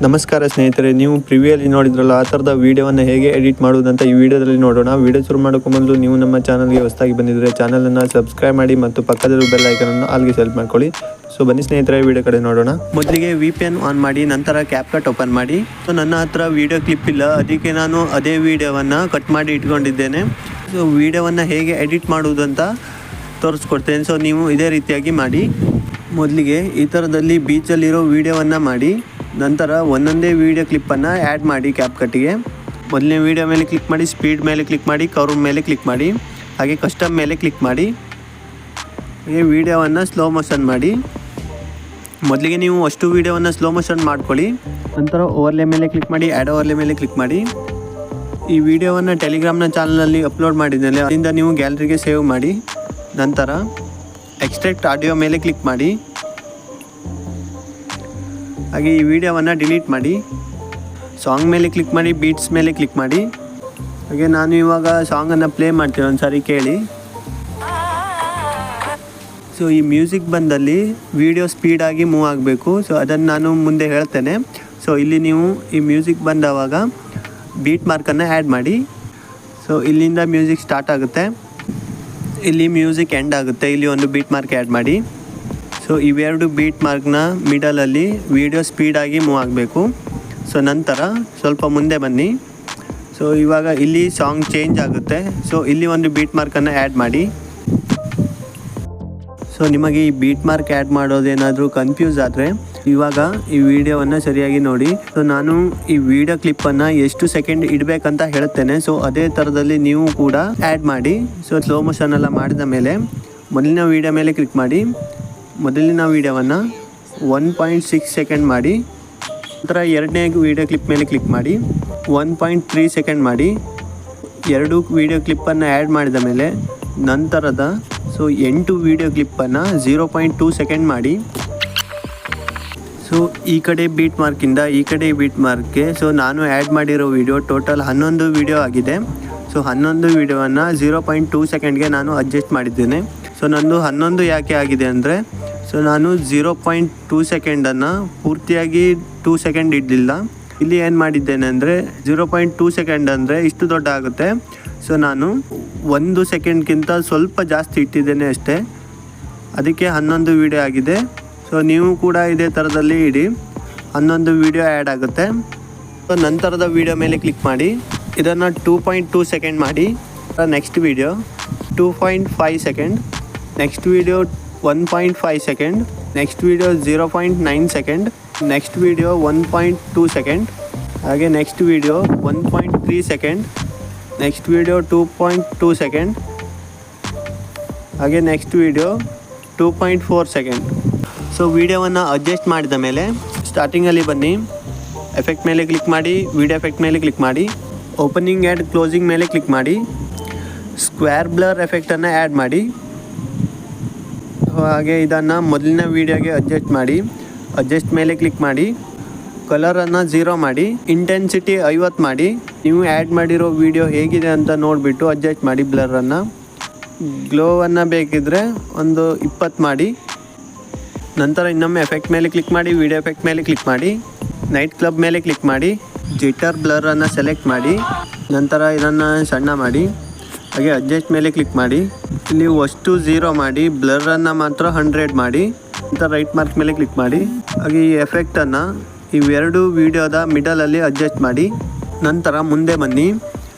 ನಮಸ್ಕಾರ ಸ್ನೇಹಿತರೆ, ನೀವು ಪ್ರಿವ್ಯೂಯಲ್ಲಿ ನೋಡಿದ್ರಲ್ಲ ಆ ಥರದ ವೀಡಿಯೋವನ್ನು ಹೇಗೆ ಎಡಿಟ್ ಮಾಡುವುದಂತ ಈ ವಿಡಿಯೋದಲ್ಲಿ ನೋಡೋಣ. ವಿಡಿಯೋ ಶುರು ಮಾಡೋಕ್ಕೂ ಮೊದಲು ನೀವು ನಮ್ಮ ಚಾನಲ್ಗೆ ಹೊಸದಾಗಿ ಬಂದಿದ್ದರೆ ಚಾನಲನ್ನು ಸಬ್ಸ್ಕ್ರೈಬ್ ಮಾಡಿ ಮತ್ತು ಪಕ್ಕದಲ್ಲಿರುವ ಬೆಲ್ ಐಕನನ್ನು ಆಲ್ಗೆ ಸೆಲೆಕ್ಟ್ ಮಾಡ್ಕೊಳ್ಳಿ. ಸೊ ಬನ್ನಿ ಸ್ನೇಹಿತರೆ, ವಿಡಿಯೋ ಕಡೆ ನೋಡೋಣ. ಮೊದಲಿಗೆ VPN ಆನ್ ಮಾಡಿ, ನಂತರ CapCut ಓಪನ್ ಮಾಡಿ. ಸೊ ನನ್ನ ಹತ್ರ ವಿಡಿಯೋ ಕ್ಲಿಪ್ ಇಲ್ಲ, ಅದಕ್ಕೆ ನಾನು ಅದೇ ವಿಡಿಯೋವನ್ನು ಕಟ್ ಮಾಡಿ ಇಟ್ಕೊಂಡಿದ್ದೇನೆ. ಸೊ ವಿಡಿಯೋವನ್ನು ಹೇಗೆ ಎಡಿಟ್ ಮಾಡುವುದಂತ ತೋರಿಸ್ಕೊಡ್ತೇನೆ. ಸೊ ನೀವು ಇದೇ ರೀತಿಯಾಗಿ ಮಾಡಿ. ಮೊದಲಿಗೆ ಈ ಥರದಲ್ಲಿ ಬೀಚಲ್ಲಿರೋ ವಿಡಿಯೋವನ್ನು ಮಾಡಿ, ನಂತರ ಒಂದೊಂದೇ ವಿಡಿಯೋ ಕ್ಲಿಪ್ಪನ್ನು ಆ್ಯಡ್ ಮಾಡಿ CapCutಗೆ. ಮೊದಲನೇ ವಿಡಿಯೋ ಮೇಲೆ ಕ್ಲಿಕ್ ಮಾಡಿ, ಸ್ಪೀಡ್ ಮೇಲೆ ಕ್ಲಿಕ್ ಮಾಡಿ, ಕರ್ವ್ ಮೇಲೆ ಕ್ಲಿಕ್ ಮಾಡಿ, ಹಾಗೆ ಕಸ್ಟಮ್ ಮೇಲೆ ಕ್ಲಿಕ್ ಮಾಡಿ, ಹಾಗೆ ವಿಡಿಯೋವನ್ನು ಸ್ಲೋ ಮೋಷನ್ ಮಾಡಿ. ಮೊದಲಿಗೆ ನೀವು ಅಷ್ಟು ವಿಡಿಯೋವನ್ನು ಸ್ಲೋ ಮೋಷನ್ ಮಾಡ್ಕೊಳ್ಳಿ. ನಂತರ ಓವರ್ಲೇ ಮೇಲೆ ಕ್ಲಿಕ್ ಮಾಡಿ, ಆ್ಯಡ್ ಓವರ್ಲೇ ಮೇಲೆ ಕ್ಲಿಕ್ ಮಾಡಿ. ಈ ವಿಡಿಯೋವನ್ನು ಟೆಲಿಗ್ರಾಮ್ನ ಚಾನಲಲ್ಲಿ ಅಪ್ಲೋಡ್ ಮಾಡಿದ್ಮೇಲೆ ಅದರಿಂದ ನೀವು ಗ್ಯಾಲರಿಗೆ ಸೇವ್ ಮಾಡಿ. ನಂತರ ಎಕ್ಸ್ಟ್ರಾಕ್ಟ್ ಆಡಿಯೋ ಮೇಲೆ ಕ್ಲಿಕ್ ಮಾಡಿ, ಹಾಗೆ ಈ ವಿಡಿಯೋವನ್ನು ಡಿಲೀಟ್ ಮಾಡಿ. ಸಾಂಗ್ ಮೇಲೆ ಕ್ಲಿಕ್ ಮಾಡಿ, ಬೀಟ್ಸ್ ಮೇಲೆ ಕ್ಲಿಕ್ ಮಾಡಿ. ಹಾಗೆ ನಾನು ಇವಾಗ ಸಾಂಗನ್ನು ಪ್ಲೇ ಮಾಡ್ತೀನಿ, ಒಂದು ಸಾರಿ ಕೇಳಿ. ಸೊ ಈ ಮ್ಯೂಸಿಕ್ ಬಂದಲ್ಲಿ ವಿಡಿಯೋ ಸ್ಪೀಡಾಗಿ ಮೂವ್ ಆಗಬೇಕು. ಸೊ ಅದನ್ನು ನಾನು ಮುಂದೆ ಹೇಳ್ತೇನೆ. ಸೊ ಇಲ್ಲಿ ನೀವು ಈ ಮ್ಯೂಸಿಕ್ ಬಂದವಾಗ ಬೀಟ್ ಮಾರ್ಕನ್ನು ಆ್ಯಡ್ ಮಾಡಿ. ಸೊ ಇಲ್ಲಿಂದ ಮ್ಯೂಸಿಕ್ ಸ್ಟಾರ್ಟ್ ಆಗುತ್ತೆ, ಇಲ್ಲಿ ಮ್ಯೂಸಿಕ್ ಎಂಡ್ ಆಗುತ್ತೆ, ಇಲ್ಲಿ ಒಂದು ಬೀಟ್ ಮಾರ್ಕ್ ಆ್ಯಡ್ ಮಾಡಿ. ಸೊ ಇವೆರಡು ಬೀಟ್ ಮಾರ್ಕ್ನ ಮಿಡಲಲ್ಲಿ ವಿಡಿಯೋ ಸ್ಪೀಡಾಗಿ ಮೂವ್ ಆಗಬೇಕು. ಸೊ ನಂತರ ಸ್ವಲ್ಪ ಮುಂದೆ ಬನ್ನಿ. ಸೊ ಇವಾಗ ಇಲ್ಲಿ ಸಾಂಗ್ ಚೇಂಜ್ ಆಗುತ್ತೆ. ಸೊ ಇಲ್ಲಿ ಒಂದು ಬೀಟ್ ಮಾರ್ಕನ್ನು ಆ್ಯಡ್ ಮಾಡಿ. ಸೊ ನಿಮಗೆ ಈ ಬೀಟ್ ಮಾರ್ಕ್ ಆ್ಯಡ್ ಮಾಡೋದೇನಾದರೂ ಕನ್ಫ್ಯೂಸ್ ಆದರೆ ಇವಾಗ ಈ ವಿಡಿಯೋವನ್ನು ಸರಿಯಾಗಿ ನೋಡಿ. ಸೊ ನಾನು ಈ ವಿಡಿಯೋ ಕ್ಲಿಪ್ಪನ್ನು ಎಷ್ಟು ಸೆಕೆಂಡ್ ಇಡಬೇಕಂತ ಹೇಳ್ತೇನೆ. ಸೊ ಅದೇ ಥರದಲ್ಲಿ ನೀವು ಕೂಡ ಆ್ಯಡ್ ಮಾಡಿ. ಸೊ ಸ್ಲೋ ಮೋಷನ್ ಎಲ್ಲ ಮಾಡಿದ ಮೇಲೆ ಮೊದಲಿನ ವಿಡಿಯೋ ಮೇಲೆ ಕ್ಲಿಕ್ ಮಾಡಿ, ಮೊದಲಿನ ವಿಡಿಯೋವನ್ನು 1.6 ಸೆಕೆಂಡ್ ಮಾಡಿ. ನಂತರ ಎರಡನೇ ವಿಡಿಯೋ ಕ್ಲಿಪ್ ಮೇಲೆ ಕ್ಲಿಕ್ ಮಾಡಿ, 1.3 ಸೆಕೆಂಡ್ ಮಾಡಿ. ಎರಡು ವಿಡಿಯೋ ಕ್ಲಿಪ್ಪನ್ನು ಆ್ಯಡ್ ಮಾಡಿದ ಮೇಲೆ ನಂತರದ 8 ವಿಡಿಯೋ ಕ್ಲಿಪ್ಪನ್ನು 0.2 ಸೆಕೆಂಡ್ ಮಾಡಿ. ಸೊ ಈ ಕಡೆ ಬೀಟ್ ಮಾರ್ಕಿಂದ ಈ ಕಡೆ ಬೀಟ್ ಮಾರ್ಕ್ಗೆ ನಾನು ಆ್ಯಡ್ ಮಾಡಿರೋ ವಿಡಿಯೋ ಟೋಟಲ್ 11 ವಿಡಿಯೋ ಆಗಿದೆ. ಸೊ 11 ವಿಡಿಯೋವನ್ನು 0.2 ಸೆಕೆಂಡ್ಗೆ ನಾನು ಅಡ್ಜಸ್ಟ್ ಮಾಡಿದ್ದೇನೆ. ಸೊ ನಂದು 11 ಯಾಕೆ ಆಗಿದೆ ಅಂದರೆ ನಾನು 0.2 ಸೆಕೆಂಡನ್ನು ಪೂರ್ತಿಯಾಗಿ 2 ಸೆಕೆಂಡ್ ಇಡಲಿಲ್ಲ. ಇಲ್ಲಿ ಏನು ಮಾಡಿದ್ದೇನೆ ಅಂದರೆ 0.2 ಸೆಕೆಂಡ್ ಅಂದರೆ ಇಷ್ಟು ದೊಡ್ಡ ಆಗುತ್ತೆ. ಸೊ ನಾನು 1 ಸೆಕೆಂಡ್ಗಿಂತ ಸ್ವಲ್ಪ ಜಾಸ್ತಿ ಇಟ್ಟಿದ್ದೇನೆ ಅಷ್ಟೇ, ಅದಕ್ಕೆ 11 ವಿಡಿಯೋ ಆಗಿದೆ. ಸೊ ನೀವು ಕೂಡ ಇದೇ ಥರದಲ್ಲಿ ಇಡಿ, 11 ವಿಡಿಯೋ ಆ್ಯಡ್ ಆಗುತ್ತೆ. ಸೊ ನಂತರದ ವಿಡಿಯೋ ಮೇಲೆ ಕ್ಲಿಕ್ ಮಾಡಿ, ಇದನ್ನು 2.2 ಸೆಕೆಂಡ್ ಮಾಡಿ. Next video 2.5 second, next video 1.5 second, next video 0.9 second, next video 1.2 second, ಹಾಗೆ next video 1.3 second, next video 2.2 second, ಹಾಗೆ ನೆಕ್ಸ್ಟ್ ವಿಡಿಯೋ 2.4 ಸೆಕೆಂಡ್. ಸೊ ವಿಡಿಯೋವನ್ನು ಅಡ್ಜಸ್ಟ್ ಮಾಡಿದ ಮೇಲೆ ಸ್ಟಾರ್ಟಿಂಗಲ್ಲಿ ಬನ್ನಿ, ಎಫೆಕ್ಟ್ ಮೇಲೆ ಕ್ಲಿಕ್ ಮಾಡಿ, ವಿಡಿಯೋ ಎಫೆಕ್ಟ್ ಮೇಲೆ ಕ್ಲಿಕ್ ಮಾಡಿ, ಓಪನಿಂಗ್ ಆ್ಯಂಡ್ ಕ್ಲೋಸಿಂಗ್ ಮೇಲೆ ಕ್ಲಿಕ್ ಮಾಡಿ, ಸ್ಕ್ವೇರ್ ಬ್ಲರ್ ಎಫೆಕ್ಟನ್ನು ಆ್ಯಡ್ ಮಾಡಿ. ಹಾಗೆ ಇದನ್ನು ಮೊದಲಿನ ವೀಡಿಯೋಗೆ ಅಡ್ಜಸ್ಟ್ ಮಾಡಿ, ಅಡ್ಜಸ್ಟ್ ಮೇಲೆ ಕ್ಲಿಕ್ ಮಾಡಿ, ಕಲರನ್ನು 0 ಮಾಡಿ, ಇಂಟೆನ್ಸಿಟಿ 50 ಮಾಡಿ. ನೀವು ಆ್ಯಡ್ ಮಾಡಿರೋ ವಿಡಿಯೋ ಹೇಗಿದೆ ಅಂತ ನೋಡಿಬಿಟ್ಟು ಅಡ್ಜಸ್ಟ್ ಮಾಡಿ. ಬ್ಲರನ್ನು, ಗ್ಲೋವನ್ನು ಬೇಕಿದ್ದರೆ ಒಂದು 20 ಮಾಡಿ. ನಂತರ ಇನ್ನೊಮ್ಮೆ ಎಫೆಕ್ಟ್ ಮೇಲೆ ಕ್ಲಿಕ್ ಮಾಡಿ, ವಿಡಿಯೋ ಎಫೆಕ್ಟ್ ಮೇಲೆ ಕ್ಲಿಕ್ ಮಾಡಿ, ನೈಟ್ ಕ್ಲಬ್ ಮೇಲೆ ಕ್ಲಿಕ್ ಮಾಡಿ, ಜಿಟರ್ ಬ್ಲರನ್ನು ಸೆಲೆಕ್ಟ್ ಮಾಡಿ. ನಂತರ ಇದನ್ನು ಸಣ್ಣ ಮಾಡಿ, ಹಾಗೆ ಅಡ್ಜಸ್ಟ್ ಮೇಲೆ ಕ್ಲಿಕ್ ಮಾಡಿ, ಇಲ್ಲಿ ಅಷ್ಟು 0 ಮಾಡಿ, ಬ್ಲರನ್ನು ಮಾತ್ರ 100 ಮಾಡಿ. ನಂತರ ರೈಟ್ ಮಾರ್ಕ್ ಮೇಲೆ ಕ್ಲಿಕ್ ಮಾಡಿ, ಹಾಗೆ ಈ ಎಫೆಕ್ಟನ್ನು ಇವೆರಡು ವಿಡಿಯೋದ ಮಿಡಲಲ್ಲಿ ಅಡ್ಜಸ್ಟ್ ಮಾಡಿ. ನಂತರ ಮುಂದೆ ಬನ್ನಿ.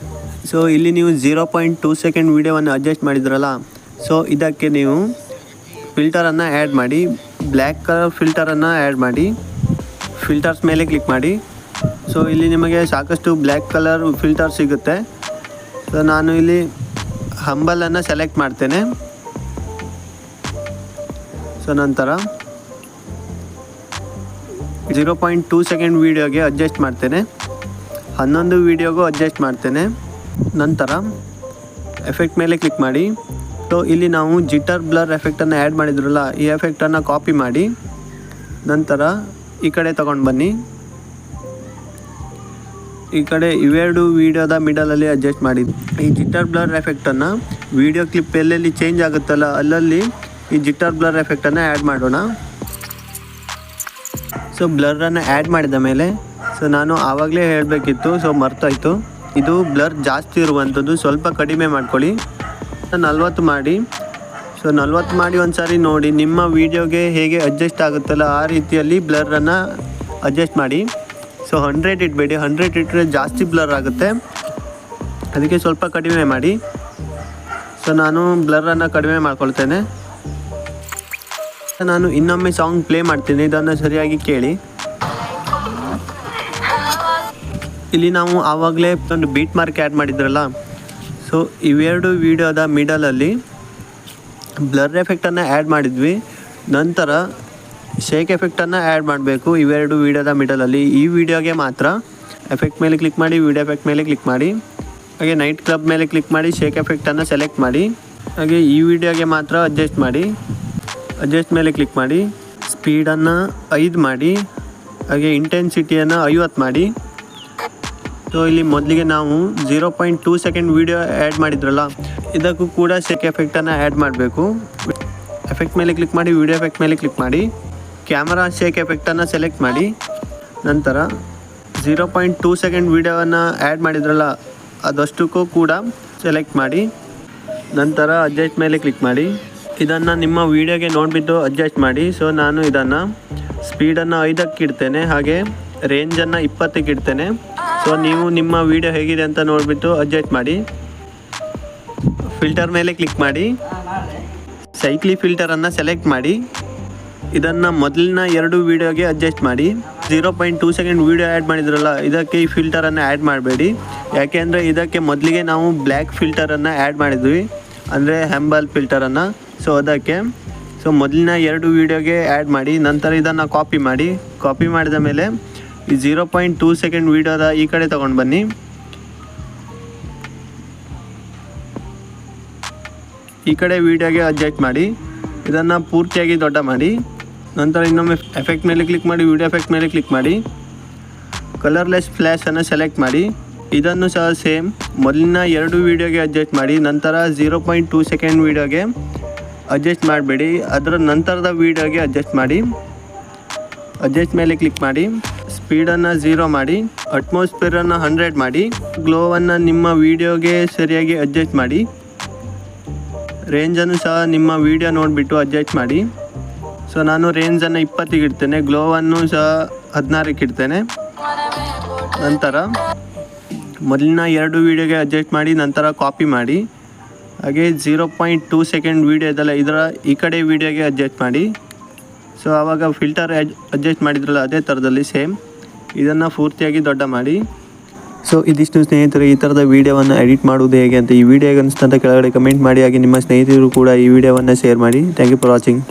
ಸೊ ಇಲ್ಲಿ ನೀವು 0.2 ಸೆಕೆಂಡ್ ವಿಡಿಯೋವನ್ನು ಅಡ್ಜಸ್ಟ್ ಮಾಡಿದ್ರಲ್ಲ, ಸೊ ಇದಕ್ಕೆ ನೀವು ಫಿಲ್ಟರನ್ನು ಆ್ಯಡ್ ಮಾಡಿ, ಬ್ಲ್ಯಾಕ್ ಕಲರ್ ಫಿಲ್ಟರನ್ನು ಆ್ಯಡ್ ಮಾಡಿ. ಫಿಲ್ಟರ್ಸ್ ಮೇಲೆ ಕ್ಲಿಕ್ ಮಾಡಿ. ಸೊ ಇಲ್ಲಿ ನಿಮಗೆ ಸಾಕಷ್ಟು ಬ್ಲ್ಯಾಕ್ ಕಲರ್ ಫಿಲ್ಟರ್ ಸಿಗುತ್ತೆ. ಸೊ ನಾನು ಇಲ್ಲಿ ಹಂಬಲನ್ನು ಸೆಲೆಕ್ಟ್ ಮಾಡ್ತೇನೆ. ಸೊ ನಂತರ 0.2 ಸೆಕೆಂಡ್ ವಿಡಿಯೋಗೆ ಅಡ್ಜಸ್ಟ್ ಮಾಡ್ತೇನೆ, 11 ವಿಡಿಯೋಗೂ ಅಡ್ಜಸ್ಟ್ ಮಾಡ್ತೇನೆ. ನಂತರ ಎಫೆಕ್ಟ್ ಮೇಲೆ ಕ್ಲಿಕ್ ಮಾಡಿ. ಸೊ ಇಲ್ಲಿ ನಾವು ಜಿಟರ್ ಬ್ಲರ್ ಎಫೆಕ್ಟನ್ನು ಆ್ಯಡ್ ಮಾಡಿದ್ರಲ್ಲ, ಈ ಎಫೆಕ್ಟನ್ನು ಕಾಪಿ ಮಾಡಿ, ನಂತರ ಈ ಕಡೆ ತಗೊಂಡು ಬನ್ನಿ. ಈ ಕಡೆ ಇವೆರಡು ವಿಡಿಯೋದ ಮಿಡಲಲ್ಲಿ ಅಡ್ಜಸ್ಟ್ ಮಾಡಿ. ಈ ಜಿಟರ್ ಬ್ಲರ್ ಎಫೆಕ್ಟನ್ನು ವಿಡಿಯೋ ಕ್ಲಿಪ್ ಎಲ್ಲೆಲ್ಲಿ ಚೇಂಜ್ ಆಗುತ್ತಲ್ಲ ಅಲ್ಲಲ್ಲಿ ಈ ಜಿಟರ್ ಬ್ಲರ್ ಎಫೆಕ್ಟನ್ನು ಆ್ಯಡ್ ಮಾಡೋಣ. ಸೊ ಬ್ಲರನ್ನು ಆ್ಯಡ್ ಮಾಡಿದ ಮೇಲೆ ಸೊ ನಾನು ಆವಾಗಲೇ ಹೇಳಬೇಕಿತ್ತು, ಸೊ ಮರ್ತೋಯ್ತು. ಇದು ಬ್ಲರ್ ಜಾಸ್ತಿ ಇರುವಂಥದ್ದು, ಸ್ವಲ್ಪ ಕಡಿಮೆ ಮಾಡ್ಕೊಳ್ಳಿ. 40 ಮಾಡಿ. ಸೊ 40 ಮಾಡಿ ಒಂದು ಸಾರಿ ನೋಡಿ, ನಿಮ್ಮ ವೀಡಿಯೋಗೆ ಹೇಗೆ ಅಡ್ಜಸ್ಟ್ ಆಗುತ್ತಲ್ಲ ಆ ರೀತಿಯಲ್ಲಿ ಬ್ಲರನ್ನು ಅಡ್ಜಸ್ಟ್ ಮಾಡಿ. ಸೊ 100 ಇಡಬೇಡಿ, 100 ಇಟ್ಟರೆ ಜಾಸ್ತಿ ಬ್ಲರ್ ಆಗುತ್ತೆ, ಅದಕ್ಕೆ ಸ್ವಲ್ಪ ಕಡಿಮೆ ಮಾಡಿ. ಸೊ ನಾನು ಬ್ಲರನ್ನು ಕಡಿಮೆ ಮಾಡ್ಕೊಳ್ತೇನೆ. ನಾನು ಇನ್ನೊಮ್ಮೆ ಸಾಂಗ್ ಪ್ಲೇ ಮಾಡ್ತೀನಿ, ಇದನ್ನು ಸರಿಯಾಗಿ ಕೇಳಿ. ಇಲ್ಲಿ ನಾವು ಆವಾಗಲೇ ಒಂದು ಬೀಟ್ ಮಾರ್ಕ್ ಆ್ಯಡ್ ಮಾಡಿದ್ರಲ್ಲ, ಸೊ ಇವೆರಡು ವೀಡಿಯೋದ ಮಿಡಲಲ್ಲಿ ಬ್ಲರ್ ಎಫೆಕ್ಟನ್ನು ಆ್ಯಡ್ ಮಾಡಿದ್ವಿ. ನಂತರ ಶೇಕ್ ಎಫೆಕ್ಟನ್ನು ಆ್ಯಡ್ ಮಾಡಬೇಕು ಇವೆರಡು ವೀಡಿಯೋದ ಮಿಡಲಲ್ಲಿ. ಈ ವಿಡಿಯೋಗೆ ಮಾತ್ರ ಎಫೆಕ್ಟ್ ಮೇಲೆ ಕ್ಲಿಕ್ ಮಾಡಿ, ವೀಡಿಯೋ ಎಫೆಕ್ಟ್ ಮೇಲೆ ಕ್ಲಿಕ್ ಮಾಡಿ, ಹಾಗೆ ನೈಟ್ ಕ್ಲಬ್ ಮೇಲೆ ಕ್ಲಿಕ್ ಮಾಡಿ ಶೇಕ್ ಎಫೆಕ್ಟನ್ನು ಸೆಲೆಕ್ಟ್ ಮಾಡಿ. ಹಾಗೆ ಈ ವಿಡಿಯೋಗೆ ಮಾತ್ರ ಅಡ್ಜಸ್ಟ್ ಮಾಡಿ, ಅಡ್ಜಸ್ಟ್ ಮೇಲೆ ಕ್ಲಿಕ್ ಮಾಡಿ, ಸ್ಪೀಡನ್ನು 5 ಮಾಡಿ, ಹಾಗೆ ಇಂಟೆನ್ಸಿಟಿಯನ್ನು 50 ಮಾಡಿ. ಸೊ ಇಲ್ಲಿ ಮೊದಲಿಗೆ ನಾವು 0.2 ಸೆಕೆಂಡ್ ವೀಡಿಯೋ ಆ್ಯಡ್ ಮಾಡಿದ್ರಲ್ಲ, ಇದಕ್ಕೂ ಕೂಡ ಶೇಕ್ ಎಫೆಕ್ಟನ್ನು ಆ್ಯಡ್ ಮಾಡಬೇಕು. ಎಫೆಕ್ಟ್ ಮೇಲೆ ಕ್ಲಿಕ್ ಮಾಡಿ, ವೀಡಿಯೋ ಎಫೆಕ್ಟ್ ಮೇಲೆ ಕ್ಲಿಕ್ ಮಾಡಿ, ಕ್ಯಾಮರಾ ಶೇಕ್ ಎಫೆಕ್ಟನ್ನು ಸೆಲೆಕ್ಟ್ ಮಾಡಿ. ನಂತರ 0.2 ಸೆಕೆಂಡ್ ವೀಡಿಯೋವನ್ನು ಆ್ಯಡ್ ಮಾಡಿದ್ರಲ್ಲ, ಅದಷ್ಟಕ್ಕೂ ಕೂಡ ಸೆಲೆಕ್ಟ್ ಮಾಡಿ. ನಂತರ ಅಡ್ಜಸ್ಟ್ ಮೇಲೆ ಕ್ಲಿಕ್ ಮಾಡಿ. ಇದನ್ನು ನಿಮ್ಮ ವೀಡಿಯೋಗೆ ನೋಡಿಬಿಟ್ಟು ಅಡ್ಜಸ್ಟ್ ಮಾಡಿ. ಸೊ ನಾನು ಇದನ್ನು ಸ್ಪೀಡನ್ನು 5ಕ್ಕೆ ಇಡ್ತೇನೆ, ಹಾಗೆ ರೇಂಜನ್ನು 20ಕ್ಕೆ ಇಡ್ತೇನೆ. ಸೊ ನೀವು ನಿಮ್ಮ ವೀಡಿಯೋ ಹೇಗಿದೆ ಅಂತ ನೋಡಿಬಿಟ್ಟು ಅಡ್ಜಸ್ಟ್ ಮಾಡಿ. ಫಿಲ್ಟರ್ ಮೇಲೆ ಕ್ಲಿಕ್ ಮಾಡಿ, ಸೈಕ್ಲಿ ಫಿಲ್ಟರನ್ನು ಸೆಲೆಕ್ಟ್ ಮಾಡಿ. ಇದನ್ನು ಮೊದಲಿನ 2 ವೀಡಿಯೋಗೆ ಅಡ್ಜಸ್ಟ್ ಮಾಡಿ. 0.2 ಸೆಕೆಂಡ್ ವೀಡಿಯೋ ಆ್ಯಡ್ ಮಾಡಿದ್ರಲ್ಲ, ಇದಕ್ಕೆ ಈ ಫಿಲ್ಟರನ್ನು ಆ್ಯಡ್ ಮಾಡಬೇಡಿ. ಯಾಕೆಂದರೆ ಇದಕ್ಕೆ ಮೊದಲಿಗೆ ನಾವು ಬ್ಲ್ಯಾಕ್ ಫಿಲ್ಟರನ್ನು ಆ್ಯಡ್ ಮಾಡಿದ್ವಿ, ಅಂದರೆ ಹ್ಯಾಂಬಲ್ ಫಿಲ್ಟರನ್ನು. ಸೊ ಅದಕ್ಕೆ ಮೊದಲಿನ 2 ವೀಡಿಯೋಗೆ ಆ್ಯಡ್ ಮಾಡಿ. ನಂತರ ಇದನ್ನು ಕಾಪಿ ಮಾಡಿ. ಕಾಪಿ ಮಾಡಿದ ಮೇಲೆ ಈ 0.2 ಸೆಕೆಂಡ್ ವೀಡಿಯೋದ ಈ ಕಡೆ ತೊಗೊಂಡು ಬನ್ನಿ. ಈ ಕಡೆ ವೀಡಿಯೋಗೆ ಅಡ್ಜಸ್ಟ್ ಮಾಡಿ. ಇದನ್ನು ಪೂರ್ತಿಯಾಗಿ ದೊಡ್ಡ ಮಾಡಿ. ನಂತರ ಇನ್ನೊಮ್ಮೆ ಎಫೆಕ್ಟ್ ಮೇಲೆ ಕ್ಲಿಕ್ ಮಾಡಿ, ವೀಡಿಯೋ ಎಫೆಕ್ಟ್ ಮೇಲೆ ಕ್ಲಿಕ್ ಮಾಡಿ, ಕಲರ್ಲೆಸ್ ಫ್ಲ್ಯಾಶನ್ನು ಸೆಲೆಕ್ಟ್ ಮಾಡಿ. ಇದನ್ನು ಸಹ ಸೇಮ್ ಮೊದಲಿನ 2 ವೀಡಿಯೋಗೆ ಅಡ್ಜಸ್ಟ್ ಮಾಡಿ. ನಂತರ 0.2 ಸೆಕೆಂಡ್ ವೀಡಿಯೋಗೆ ಅಡ್ಜಸ್ಟ್ ಮಾಡಬೇಡಿ, ಅದರ ನಂತರದ ವೀಡಿಯೋಗೆ ಅಡ್ಜಸ್ಟ್ ಮಾಡಿ. ಅಡ್ಜಸ್ಟ್ ಮೇಲೆ ಕ್ಲಿಕ್ ಮಾಡಿ, ಸ್ಪೀಡನ್ನು 0 ಮಾಡಿ, ಅಟ್ಮಾಸ್ಫಿಯರನ್ನು 100 ಮಾಡಿ, ಗ್ಲೋವನ್ನು ನಿಮ್ಮ ವೀಡಿಯೋಗೆ ಸರಿಯಾಗಿ ಅಡ್ಜಸ್ಟ್ ಮಾಡಿ. ರೇಂಜನ್ನು ಸಹ ನಿಮ್ಮ ವೀಡಿಯೋ ನೋಡಿಬಿಟ್ಟು ಅಡ್ಜಸ್ಟ್ ಮಾಡಿ. ಸೊ ನಾನು ರೇಂಜನ್ನು 20ಗೆ ಇಡ್ತೇನೆ, ಗ್ಲೋವನ್ನು ಸಹ 16ಕ್ಕೆ ಇಡ್ತೇನೆ. ನಂತರ ಮೊದಲಿನ 2 ವೀಡಿಯೋಗೆ ಅಡ್ಜಸ್ಟ್ ಮಾಡಿ, ನಂತರ ಕಾಪಿ ಮಾಡಿ. ಹಾಗೆ 0.2 ಸೆಕೆಂಡ್ ವೀಡಿಯೋ ಇದೆಲ್ಲ, ಇದರ ಈ ಕಡೆ ವೀಡಿಯೋಗೆ ಅಡ್ಜಸ್ಟ್ ಮಾಡಿ. ಸೊ ಆವಾಗ ಫಿಲ್ಟರ್ ಅಡ್ಜಸ್ಟ್ ಮಾಡಿದ್ರಲ್ಲ ಅದೇ ಥರದಲ್ಲಿ ಸೇಮ್ ಇದನ್ನು ಪೂರ್ತಿಯಾಗಿ ದೊಡ್ಡ ಮಾಡಿ. ಸೊ ಇದಿಷ್ಟು ಸ್ನೇಹಿತರೆ, ಈ ಥರದ ವೀಡಿಯೋವನ್ನು ಎಡಿಟ್ ಮಾಡುವುದು ಹೇಗೆ ಅಂತ ಈ ವಿಡಿಯೋಗೆ ಅನಿಸ್ತಂತ ಕೆಳಗಡೆ ಕಮೆಂಟ್ ಮಾಡಿ. ಹಾಗೆ ನಿಮ್ಮ ಸ್ನೇಹಿತರು ಕೂಡ ಈ ವಿಡಿಯೋವನ್ನು ಶೇರ್ ಮಾಡಿ. Thank you for watching.